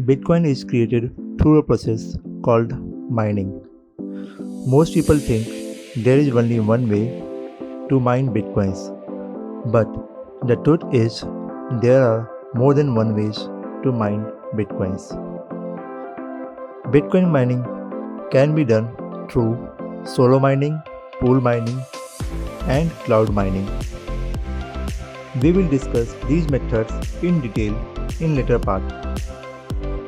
Bitcoin is created through a process called mining. Most people think there is only one way to mine Bitcoins, but the truth is there are more than one ways to mine Bitcoins. Bitcoin mining can be done through solo mining, pool mining, and cloud mining. We will discuss these methods in detail in later part.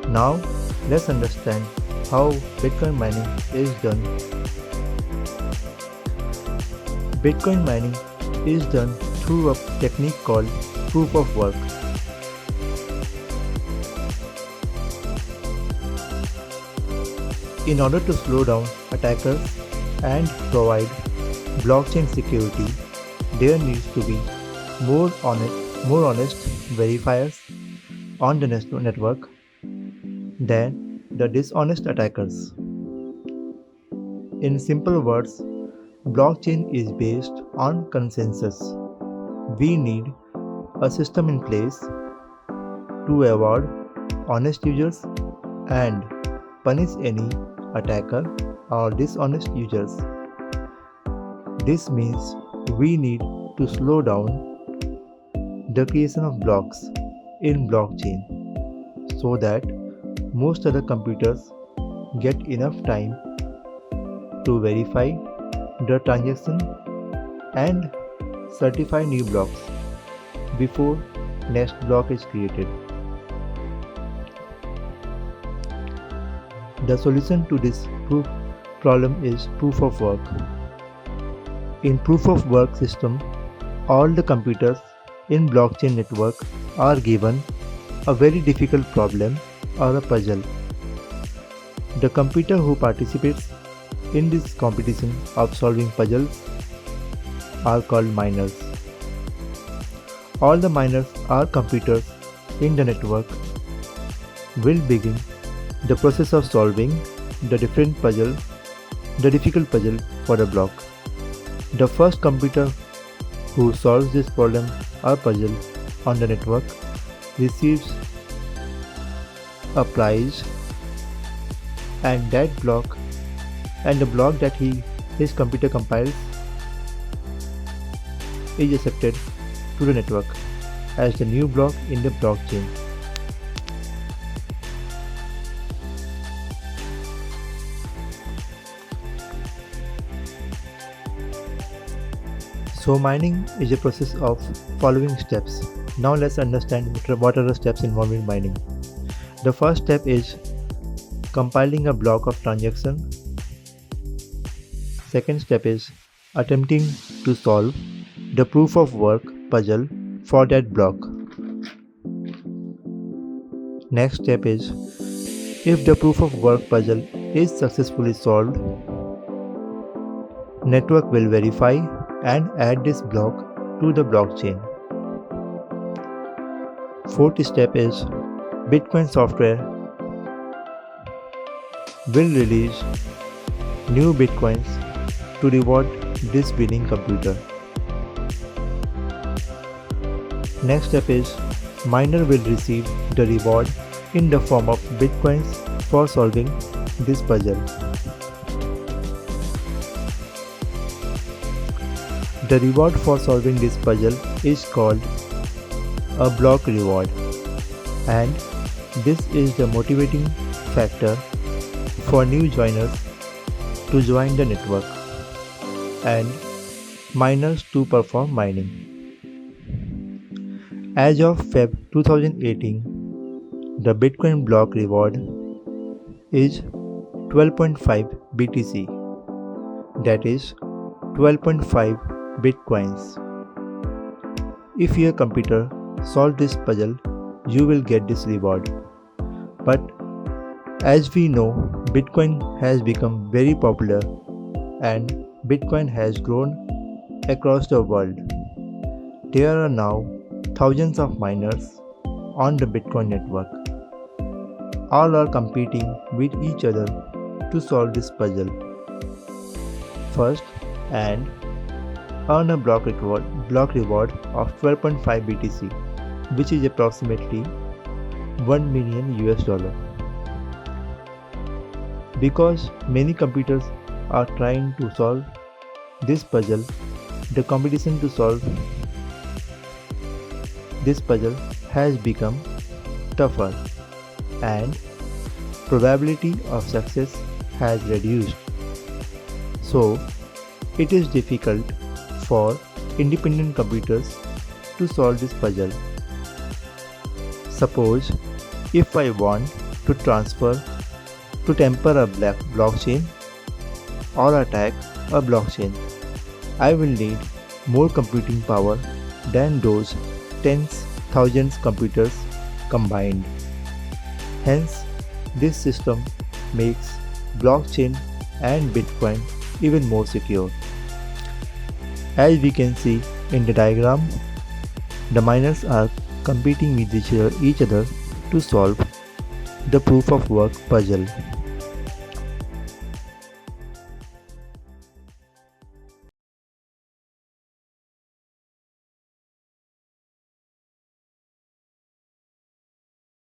Now, let's understand how Bitcoin mining is done. Bitcoin mining is done through a technique called proof of work. In order to slow down attackers and provide blockchain security, there needs to be more honest verifiers on the network than the dishonest attackers. In simple words, blockchain is based on consensus. We need a system in place to avoid honest users and punish any attacker or dishonest users. This means we need to slow down the creation of blocks in blockchain so that most other computers get enough time to verify the transaction and certify new blocks before next block is created. The solution to this problem is proof of work. In proof of work system, all the computers in blockchain network are given a very difficult problem or a puzzle. The computer who participates in this competition of solving puzzles are called miners. All the miners or computers in the network will begin the process of solving the difficult puzzle for a block. The first computer who solves this problem or puzzle on the network receives a prize, and the block that his computer compiles is accepted to the network as the new block in the blockchain. So mining is a process of following steps. Now let's understand what are the steps involved in mining. The first step is compiling a block of transaction. Second step is attempting to solve the proof of work puzzle for that block. Next step is, if the proof of work puzzle is successfully solved, network will verify and add this block to the blockchain. Fourth step is, Bitcoin software will release new Bitcoins to reward this winning computer. Next step is, miner will receive the reward in the form of Bitcoins for solving this puzzle. The reward for solving this puzzle is called a block reward, and this is the motivating factor for new joiners to join the network and miners to perform mining. As of Feb 2018, the Bitcoin block reward is 12.5 BTC, that is 12.5 Bitcoins. If your computer solves this puzzle, you will get this reward. But as we know, Bitcoin has become very popular and Bitcoin has grown across the world. There are now thousands of miners on the Bitcoin network. All are competing with each other to solve this puzzle first and earn a block reward of 12.5 BTC, which is approximately $1 million. Because many computers are trying to solve this puzzle, the competition to solve this puzzle has become tougher and probability of success has reduced. So, it is difficult for independent computers to solve this puzzle. Suppose if I want to tamper a blockchain or attack a blockchain, I will need more computing power than those tens thousands computers combined. Hence, this system makes blockchain and Bitcoin even more secure. As we can see in the diagram, the miners are competing with each other to solve the proof of work puzzle.